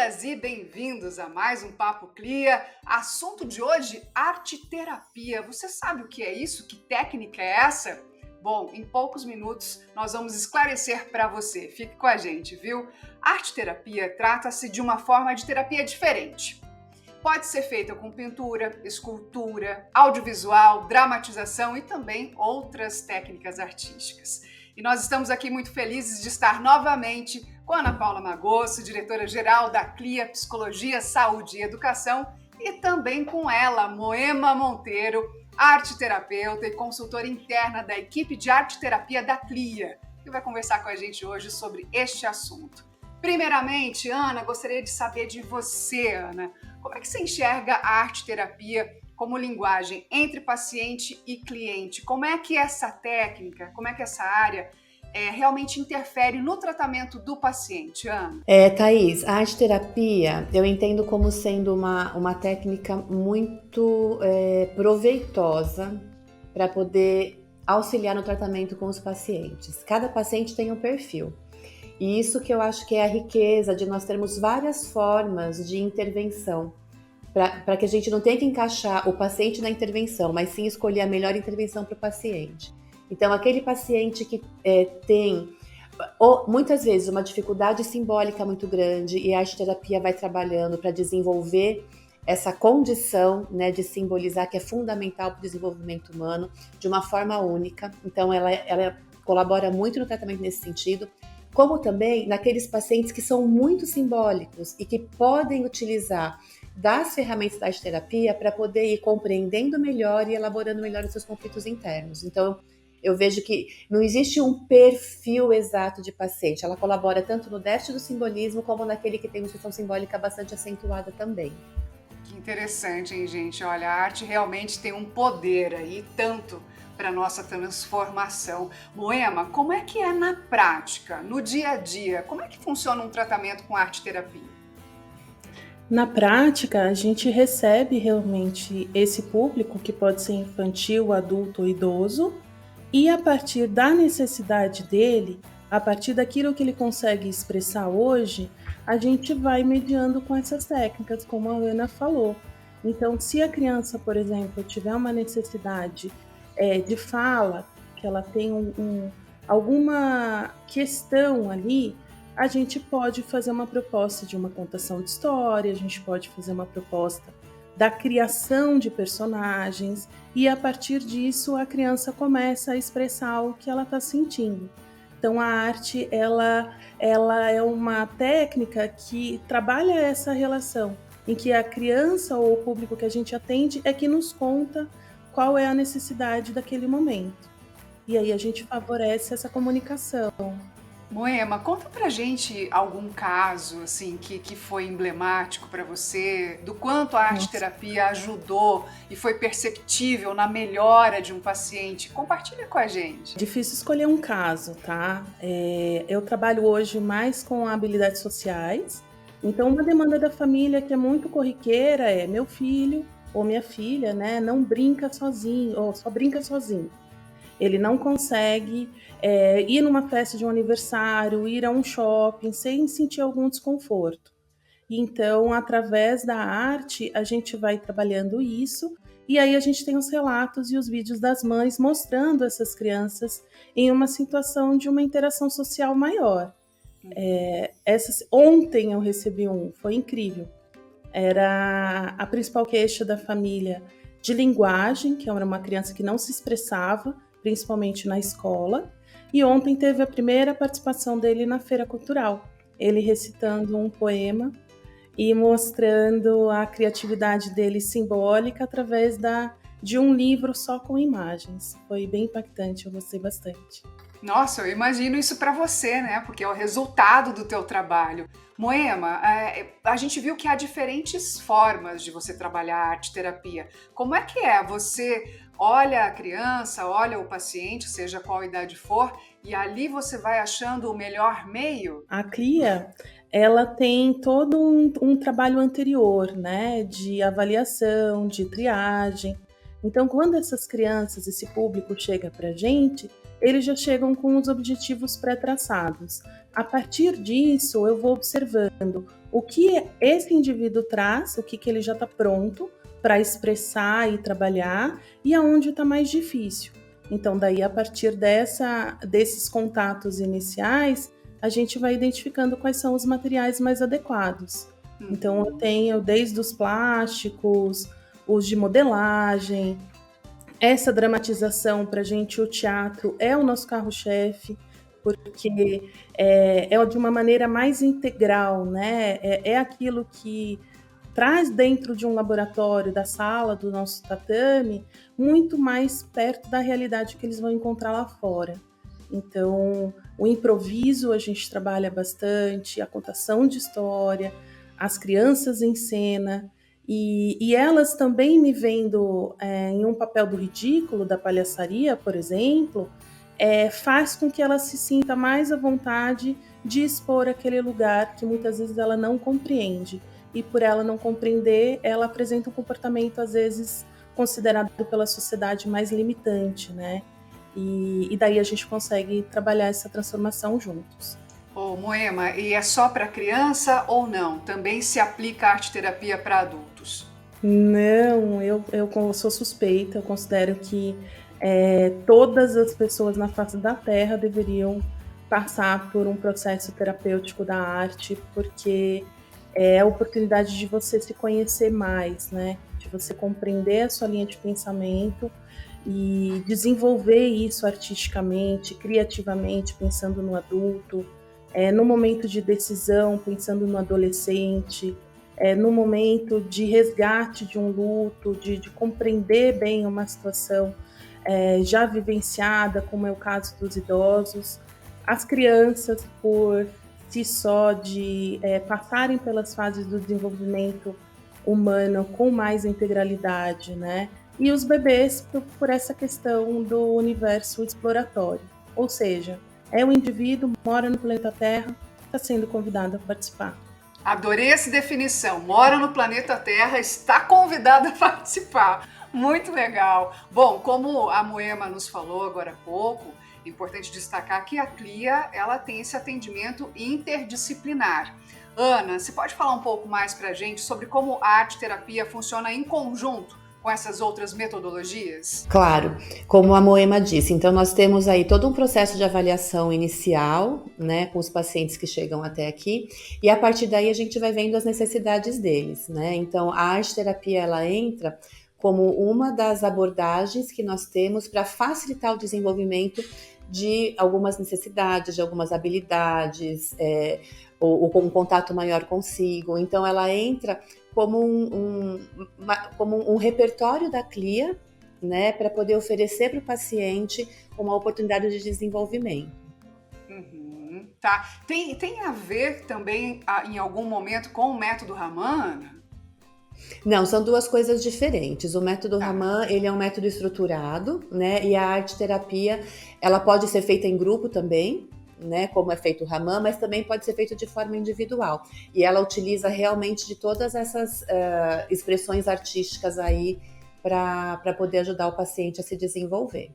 Bem-vindas e bem-vindos a mais um Papo Clia. Assunto de hoje, arte-terapia. Você sabe o que é isso? Que técnica é essa? Bom, em poucos minutos nós vamos esclarecer para você. Fique com a gente, viu? Arte-terapia trata-se de uma forma de terapia diferente. Pode ser feita com pintura, escultura, audiovisual, dramatização e também outras técnicas artísticas. E nós estamos aqui muito felizes de estar novamente com a Ana Paula Magosso, diretora-geral da CLIA Psicologia, Saúde e Educação, e também com ela, Moema Monteiro, arte-terapeuta e consultora interna da equipe de arte-terapia da CLIA, que vai conversar com a gente hoje sobre este assunto. Primeiramente, Ana, gostaria de saber de você, Ana, como é que você enxerga a arte-terapia como linguagem entre paciente e cliente? Como é que essa técnica, como é que essa área realmente interfere no tratamento do paciente, Ana? Thaís, a arte-terapia eu entendo como sendo uma técnica muito proveitosa para poder auxiliar no tratamento com os pacientes. Cada paciente tem um perfil. E isso que eu acho que é a riqueza de nós termos várias formas de intervenção, para que a gente não tenha que encaixar o paciente na intervenção, mas sim escolher a melhor intervenção para o paciente. Então, aquele paciente que tem, muitas vezes, uma dificuldade simbólica muito grande, e a arte-terapia vai trabalhando para desenvolver essa condição, né, de simbolizar, que é fundamental para o desenvolvimento humano, de uma forma única. Então, ela colabora muito no tratamento nesse sentido, como também naqueles pacientes que são muito simbólicos e que podem utilizar das ferramentas da arte-terapia para poder ir compreendendo melhor e elaborando melhor os seus conflitos internos. Então, eu vejo que não existe um perfil exato de paciente. Ela colabora tanto no déficit do simbolismo como naquele que tem uma questão simbólica bastante acentuada também. Que interessante, hein, gente? Olha, a arte realmente tem um poder aí, tanto para a nossa transformação. Moema, como é que é na prática, no dia a dia? Como é que funciona um tratamento com arte-terapia? Na prática, a gente recebe realmente esse público, que pode ser infantil, adulto ou idoso, e a partir da necessidade dele, a partir daquilo que ele consegue expressar hoje, a gente vai mediando com essas técnicas, como a Ana falou. Então, se a criança, por exemplo, tiver uma necessidade de fala, que ela tem alguma questão ali, a gente pode fazer uma proposta de uma contação de história, a gente pode fazer uma proposta da criação de personagens, e a partir disso a criança começa a expressar o que ela está sentindo. Então a arte ela é uma técnica que trabalha essa relação, em que a criança ou o público que a gente atende é que nos conta qual é a necessidade daquele momento. E aí a gente favorece essa comunicação. Moema, conta pra gente algum caso assim que foi emblemático para você, do quanto a arte-terapia ajudou e foi perceptível na melhora de um paciente. Compartilha com a gente. Difícil escolher um caso, tá? Eu trabalho hoje mais com habilidades sociais, então uma demanda da família que é muito corriqueira é: meu filho ou minha filha, né, não brinca sozinho, ou só brinca sozinho. Ele não consegue ir numa festa de um aniversário, ir a um shopping sem sentir algum desconforto. Então, através da arte, a gente vai trabalhando isso, e aí a gente tem os relatos e os vídeos das mães mostrando essas crianças em uma situação de uma interação social maior. Ontem eu recebi foi incrível. Era a principal queixa da família de linguagem, que era uma criança que não se expressava, principalmente na escola, e ontem teve a primeira participação dele na Feira Cultural, ele recitando um poema e mostrando a criatividade dele simbólica através de um livro só com imagens. Foi bem impactante, eu gostei bastante. Nossa, eu imagino isso para você, né? Porque é o resultado do teu trabalho. Moema, a gente viu que há diferentes formas de você trabalhar a arte-terapia. Como é que é? Você olha a criança, olha o paciente, seja qual idade for, e ali você vai achando o melhor meio? A CLIA, ela tem todo um trabalho anterior, né, de avaliação, de triagem. Então, quando essas crianças, esse público chega para a gente, eles já chegam com os objetivos pré-traçados. A partir disso, eu vou observando o que esse indivíduo traz, o que ele já está pronto para expressar e trabalhar, e aonde está mais difícil. Então, daí, a partir desses contatos iniciais, a gente vai identificando quais são os materiais mais adequados. Então, eu tenho desde os plásticos, os de modelagem, essa dramatização para a gente, o teatro é o nosso carro-chefe, porque é de uma maneira mais integral, né? É aquilo que traz dentro de um laboratório, da sala, do nosso tatame, muito mais perto da realidade que eles vão encontrar lá fora. Então, o improviso a gente trabalha bastante, a contação de história, as crianças em cena, e elas também me vendo em um papel do ridículo, da palhaçaria, por exemplo, faz com que ela se sinta mais à vontade de expor aquele lugar que muitas vezes ela não compreende. E por ela não compreender, ela apresenta um comportamento, às vezes, considerado pela sociedade mais limitante, né? E daí a gente consegue trabalhar essa transformação juntos. Ô, Moema, e é só para criança ou não? Também se aplica a arte-terapia para adultos? Não, eu sou suspeita, eu considero que todas as pessoas na face da Terra deveriam passar por um processo terapêutico da arte, porque é a oportunidade de você se conhecer mais, né? De você compreender a sua linha de pensamento e desenvolver isso artisticamente, criativamente, pensando no adulto, no momento de decisão, pensando no adolescente, no momento de resgate de um luto, de compreender bem uma situação já vivenciada, como é o caso dos idosos. As crianças, por si só, de passarem pelas fases do desenvolvimento humano com mais integralidade, né? E os bebês por essa questão do universo exploratório. Ou seja, o indivíduo, mora no planeta Terra, está sendo convidado a participar. Adorei essa definição. Mora no planeta Terra, está convidado a participar. Muito legal. Bom, como a Moema nos falou agora há pouco, é importante destacar que a CLIA ela tem esse atendimento interdisciplinar. Ana, você pode falar um pouco mais para a gente sobre como a arte-terapia funciona em conjunto com essas outras metodologias? Claro, como a Moema disse, então nós temos aí todo um processo de avaliação inicial, né, com os pacientes que chegam até aqui, e a partir daí a gente vai vendo as necessidades deles, né? Então a arte-terapia ela entra como uma das abordagens que nós temos para facilitar o desenvolvimento de algumas necessidades, de algumas habilidades, ou com um contato maior consigo. Então ela entra como um repertório da CLIA, né, para poder oferecer para o paciente uma oportunidade de desenvolvimento. Tá. Tem a ver também, em algum momento, com o método Raman? Não, são duas coisas diferentes. O método Raman, ele é um método estruturado, né, e a arte-terapia, ela pode ser feita em grupo também, né, como é feito o Raman, mas também pode ser feito de forma individual. E ela utiliza realmente de todas essas expressões artísticas aí para poder ajudar o paciente a se desenvolver.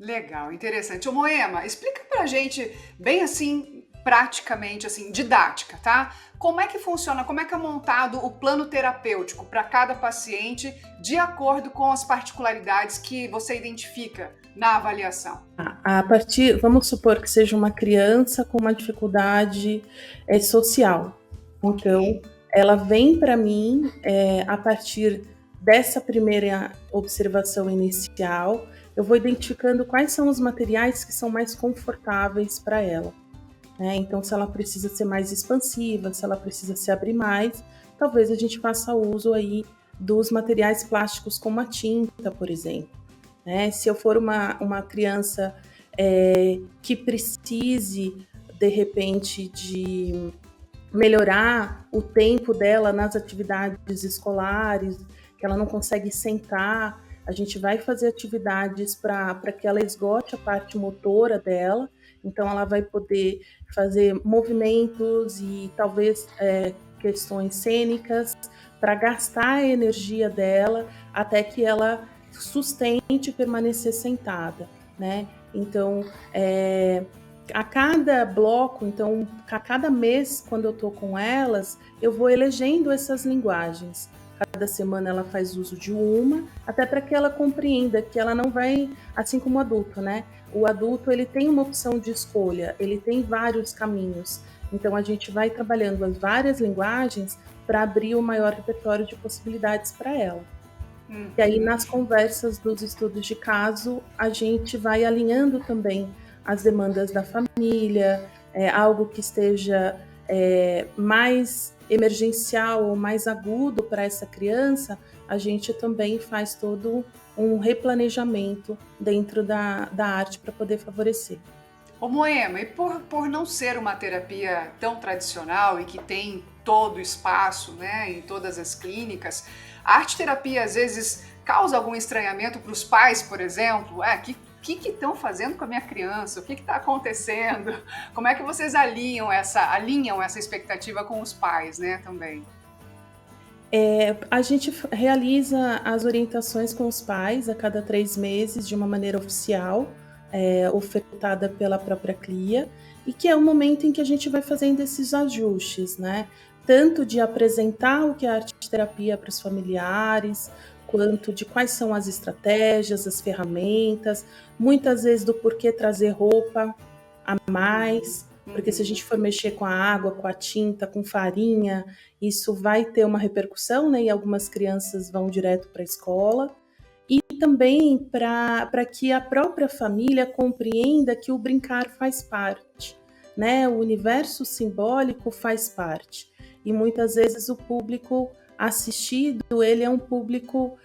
Legal, interessante. Ô, Moema, explica pra gente bem assim, praticamente, assim, didática, tá? Como é que funciona, como é que é montado o plano terapêutico para cada paciente de acordo com as particularidades que você identifica na avaliação? Vamos supor que seja uma criança com uma dificuldade social. Então, ela vem para mim a partir dessa primeira observação inicial, eu vou identificando quais são os materiais que são mais confortáveis para ela. Então, se ela precisa ser mais expansiva, se ela precisa se abrir mais, talvez a gente faça uso aí dos materiais plásticos como a tinta, por exemplo. Se eu for uma criança que precise, de repente, de melhorar o tempo dela nas atividades escolares, que ela não consegue sentar, a gente vai fazer atividades para que ela esgote a parte motora dela. Então, ela vai poder fazer movimentos e talvez questões cênicas para gastar a energia dela até que ela sustente permanecer sentada, né? Então, a cada bloco, então, a cada mês, quando eu estou com elas, eu vou elegendo essas linguagens. Cada semana ela faz uso de uma, até para que ela compreenda que ela não vai, assim como o adulto, né? O adulto, ele tem uma opção de escolha, ele tem vários caminhos. Então, a gente vai trabalhando as várias linguagens para abrir o maior repertório de possibilidades para ela. E aí, nas conversas dos estudos de caso, a gente vai alinhando também as demandas da família, algo que esteja mais emergencial ou mais agudo para essa criança, a gente também faz todo um replanejamento dentro da arte para poder favorecer. Ô Moema, e por não ser uma terapia tão tradicional e que tem todo o espaço, né, em todas as clínicas, a arte-terapia às vezes causa algum estranhamento para os pais, por exemplo? Que estão fazendo com a minha criança? O que está acontecendo? Como é que vocês alinham essa expectativa com os pais, né, também? A gente realiza as orientações com os pais a cada 3 meses de uma maneira oficial, ofertada pela própria CLIA, e que é o momento em que a gente vai fazendo esses ajustes, né? Tanto de apresentar o que é a arte-terapia para os familiares, quanto de quais são as estratégias, as ferramentas, muitas vezes do porquê trazer roupa a mais, porque se a gente for mexer com a água, com a tinta, com farinha, isso vai ter uma repercussão, né? E algumas crianças vão direto para a escola. E também para que a própria família compreenda que o brincar faz parte, né? O universo simbólico faz parte. E muitas vezes o público assistido, ele é um público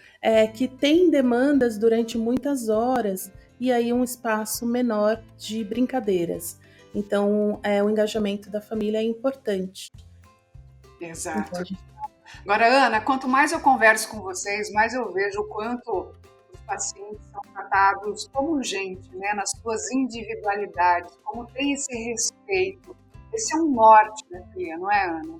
que tem demandas durante muitas horas e aí um espaço menor de brincadeiras. Então, o engajamento da família é importante. Exato. Então, Agora, Ana, quanto mais eu converso com vocês, mais eu vejo o quanto os pacientes são tratados como gente, né, nas suas individualidades, como tem esse respeito. Esse é um norte da CLIA, não é, Ana?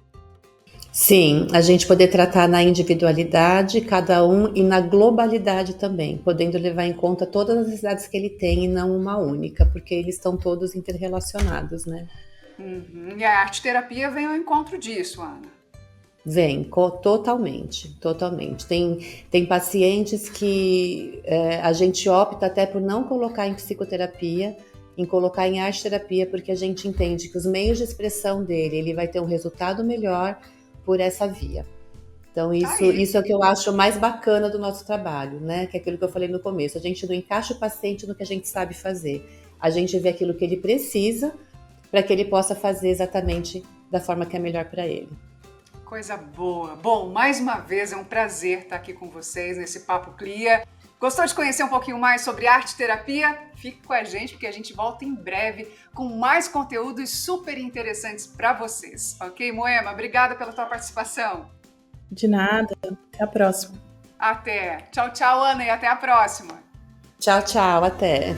Sim, a gente poder tratar na individualidade, cada um, e na globalidade também, podendo levar em conta todas as necessidades que ele tem e não uma única, porque eles estão todos interrelacionados, né? E a arte-terapia vem ao encontro disso, Ana. Vem, totalmente. Tem pacientes que a gente opta até por não colocar em psicoterapia, em colocar em arte-terapia, porque a gente entende que os meios de expressão dele, ele vai ter um resultado melhor por essa via. Então isso é o que eu acho mais bacana do nosso trabalho, né? Que é aquilo que eu falei no começo, a gente não encaixa o paciente no que a gente sabe fazer, a gente vê aquilo que ele precisa para que ele possa fazer exatamente da forma que é melhor para ele. Coisa boa. Bom, mais uma vez é um prazer estar aqui com vocês nesse Papo CLIA. Gostou de conhecer um pouquinho mais sobre arte-terapia? Fique com a gente porque a gente volta em breve com mais conteúdos super interessantes para vocês. Ok, Moema? Obrigada pela tua participação. De nada. Até a próxima. Até. Tchau, tchau, Ana, e até a próxima. Tchau, tchau. Até.